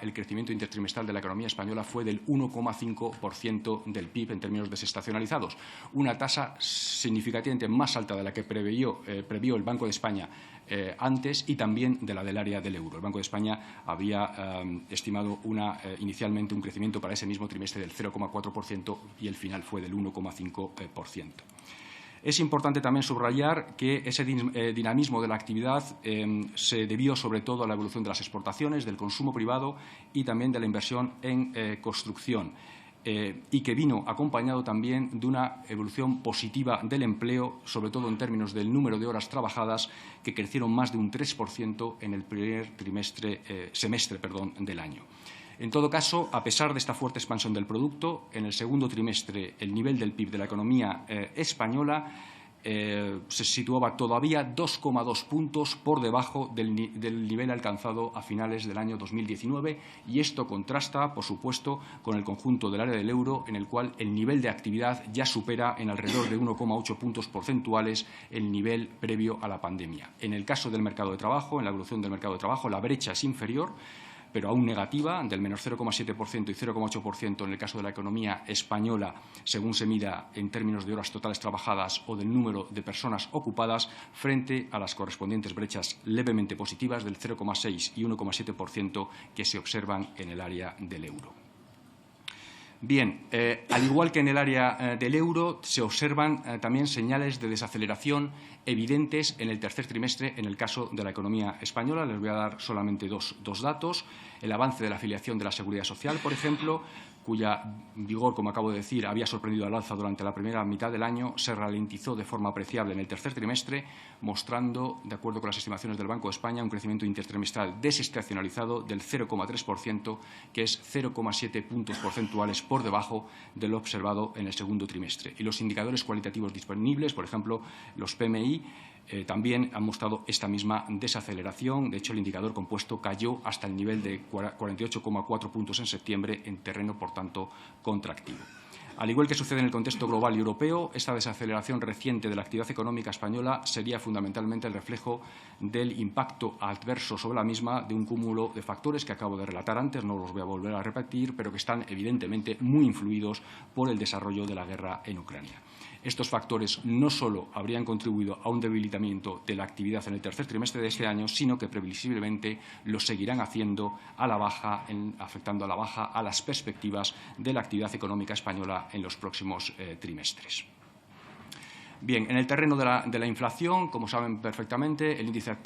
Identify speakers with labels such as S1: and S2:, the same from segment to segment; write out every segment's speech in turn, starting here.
S1: el crecimiento intertrimestral de la economía española fue del 1,5% del PIB en términos desestacionalizados, una tasa significativamente más alta de la que previó el Banco de España antes y también de la del área del euro. El Banco de España había estimado inicialmente un crecimiento para ese mismo trimestre del 0,4% y el final fue del 1,5%. Es importante también subrayar que ese dinamismo de la actividad se debió sobre todo a la evolución de las exportaciones, del consumo privado y también de la inversión en construcción, y que vino acompañado también de una evolución positiva del empleo, sobre todo en términos del número de horas trabajadas, que crecieron más de un 3% en el primer semestre del año. En todo caso, a pesar de esta fuerte expansión del producto, en el segundo trimestre el nivel del PIB de la economía española se situaba todavía 2,2 puntos por debajo del nivel alcanzado a finales del año 2019 y esto contrasta, por supuesto, con el conjunto del área del euro, en el cual el nivel de actividad ya supera en alrededor de 1,8 puntos porcentuales el nivel previo a la pandemia. En el caso del mercado de trabajo, en la evolución del mercado de trabajo, la brecha es inferior, pero aún negativa, del menos 0,7% y 0,8% en el caso de la economía española, según se mida en términos de horas totales trabajadas o del número de personas ocupadas, frente a las correspondientes brechas levemente positivas del 0,6 y 1,7% que se observan en el área del euro. Bien, al igual que en el área del euro, se observan también señales de desaceleración evidentes en el tercer trimestre en el caso de la economía española. Les voy a dar solamente dos datos. El avance de la afiliación de la Seguridad Social, por ejemplo, cuya vigor, como acabo de decir, había sorprendido al alza durante la primera mitad del año, se ralentizó de forma apreciable en el tercer trimestre, mostrando, de acuerdo con las estimaciones del Banco de España, un crecimiento intertrimestral desestacionalizado del 0,3%, que es 0,7 puntos porcentuales por debajo de lo observado en el segundo trimestre. Y los indicadores cualitativos disponibles, por ejemplo, los PMI, también han mostrado esta misma desaceleración. De hecho, el indicador compuesto cayó hasta el nivel de 48,4 puntos en septiembre, en terreno, por tanto, contractivo. Al igual que sucede en el contexto global y europeo, esta desaceleración reciente de la actividad económica española sería fundamentalmente el reflejo del impacto adverso sobre la misma de un cúmulo de factores que acabo de relatar antes, no los voy a volver a repetir, pero que están evidentemente muy influidos por el desarrollo de la guerra en Ucrania. Estos factores no solo habrían contribuido a un debilitamiento de la actividad en el tercer trimestre de este año, sino que previsiblemente lo seguirán haciendo a la baja, afectando a la baja a las perspectivas de la actividad económica española en los próximos trimestres. Bien, en el terreno de la inflación, como saben perfectamente, el índice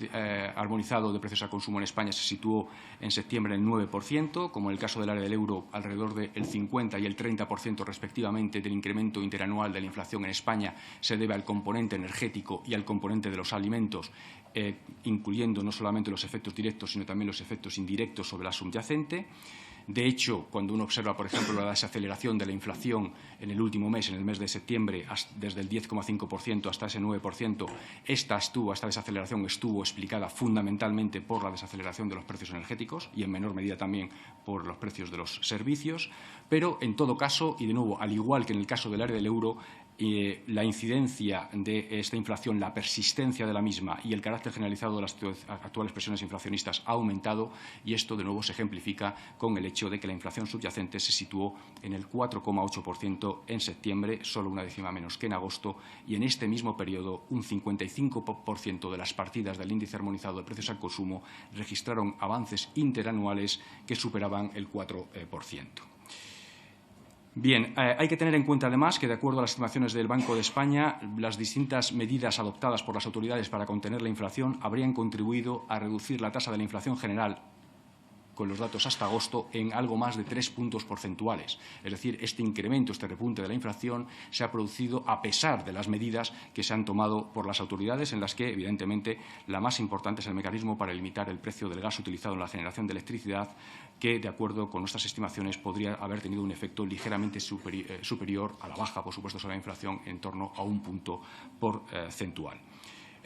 S1: armonizado de precios al consumo en España se situó en septiembre en el 9%, como en el caso del área del euro, alrededor del 50 y el 30% respectivamente del incremento interanual de la inflación en España se debe al componente energético y al componente de los alimentos, incluyendo no solamente los efectos directos, sino también los efectos indirectos sobre la subyacente. De hecho, cuando uno observa, por ejemplo, la desaceleración de la inflación en el último mes, en el mes de septiembre, desde el 10,5% hasta ese 9%, esta desaceleración estuvo explicada fundamentalmente por la desaceleración de los precios energéticos y en menor medida también por los precios de los servicios. Pero, en todo caso, y de nuevo, al igual que en el caso del área del euro, la incidencia de esta inflación, la persistencia de la misma y el carácter generalizado de las actuales presiones inflacionistas ha aumentado y esto de nuevo se ejemplifica con el hecho de que la inflación subyacente se situó en el 4,8% en septiembre, solo una décima menos que en agosto, y en este mismo periodo un 55% de las partidas del índice armonizado de precios al consumo registraron avances interanuales que superaban el 4%. Bien, hay que tener en cuenta además que, de acuerdo a las estimaciones del Banco de España, las distintas medidas adoptadas por las autoridades para contener la inflación habrían contribuido a reducir la tasa de la inflación general, con los datos hasta agosto, en algo más de 3 puntos porcentuales. Es decir, este incremento, este repunte de la inflación se ha producido a pesar de las medidas que se han tomado por las autoridades, en las que, evidentemente, la más importante es el mecanismo para limitar el precio del gas utilizado en la generación de electricidad, que, de acuerdo con nuestras estimaciones, podría haber tenido un efecto ligeramente superior a la baja, por supuesto, sobre la inflación, en torno a 1 punto porcentual.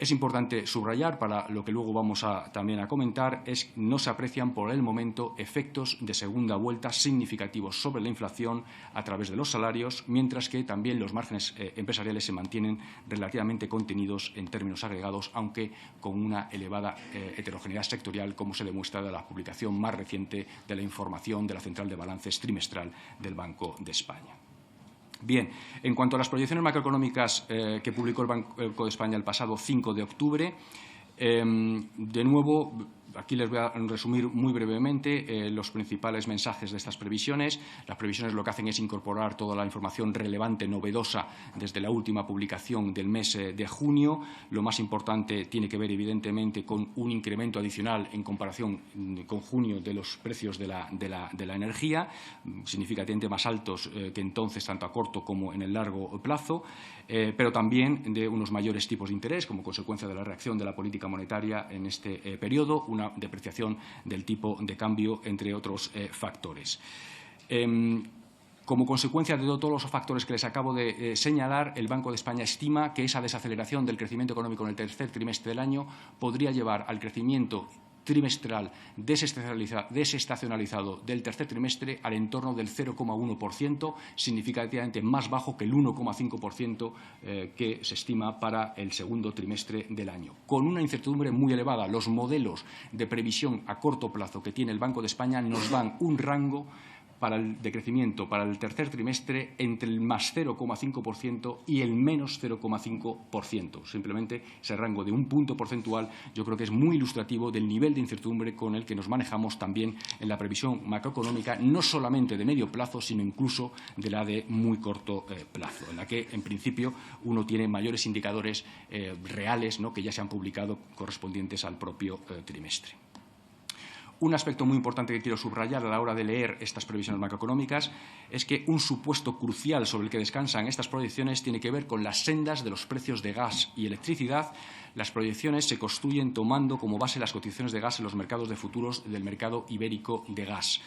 S1: Es importante subrayar, para lo que luego vamos también a comentar, es que no se aprecian por el momento efectos de segunda vuelta significativos sobre la inflación a través de los salarios, mientras que también los márgenes empresariales se mantienen relativamente contenidos en términos agregados, aunque con una elevada heterogeneidad sectorial, como se demuestra de la publicación más reciente de la información de la Central de Balances trimestral del Banco de España. Bien, en cuanto a las proyecciones macroeconómicas que publicó el Banco de España el pasado 5 de octubre, de nuevo, aquí les voy a resumir muy brevemente los principales mensajes de estas previsiones. Las previsiones lo que hacen es incorporar toda la información relevante, novedosa, desde la última publicación del mes de junio. Lo más importante tiene que ver, evidentemente, con un incremento adicional en comparación con junio de los precios de la energía, significativamente más altos que entonces, tanto a corto como en el largo plazo, pero también de unos mayores tipos de interés como consecuencia de la reacción de la política monetaria en este periodo, una depreciación del tipo de cambio, entre otros factores. Como consecuencia de todos los factores que les acabo de señalar, el Banco de España estima que esa desaceleración del crecimiento económico en el tercer trimestre del año podría llevar al crecimiento trimestral desestacionalizado del tercer trimestre al entorno del 0,1%, significativamente más bajo que el 1,5% que se estima para el segundo trimestre del año. Con una incertidumbre muy elevada, los modelos de previsión a corto plazo que tiene el Banco de España nos dan un rango de crecimiento para el tercer trimestre entre el más 0,5% y el menos 0,5%. Simplemente ese rango de un punto porcentual yo creo que es muy ilustrativo del nivel de incertidumbre con el que nos manejamos también en la previsión macroeconómica, no solamente de medio plazo, sino incluso de la de muy corto plazo, en la que, en principio, uno tiene mayores indicadores reales, ¿no?, que ya se han publicado correspondientes al propio trimestre. Un aspecto muy importante que quiero subrayar a la hora de leer estas previsiones macroeconómicas es que un supuesto crucial sobre el que descansan estas proyecciones tiene que ver con las sendas de los precios de gas y electricidad. Las proyecciones se construyen tomando como base las cotizaciones de gas en los mercados de futuros del mercado ibérico de gas.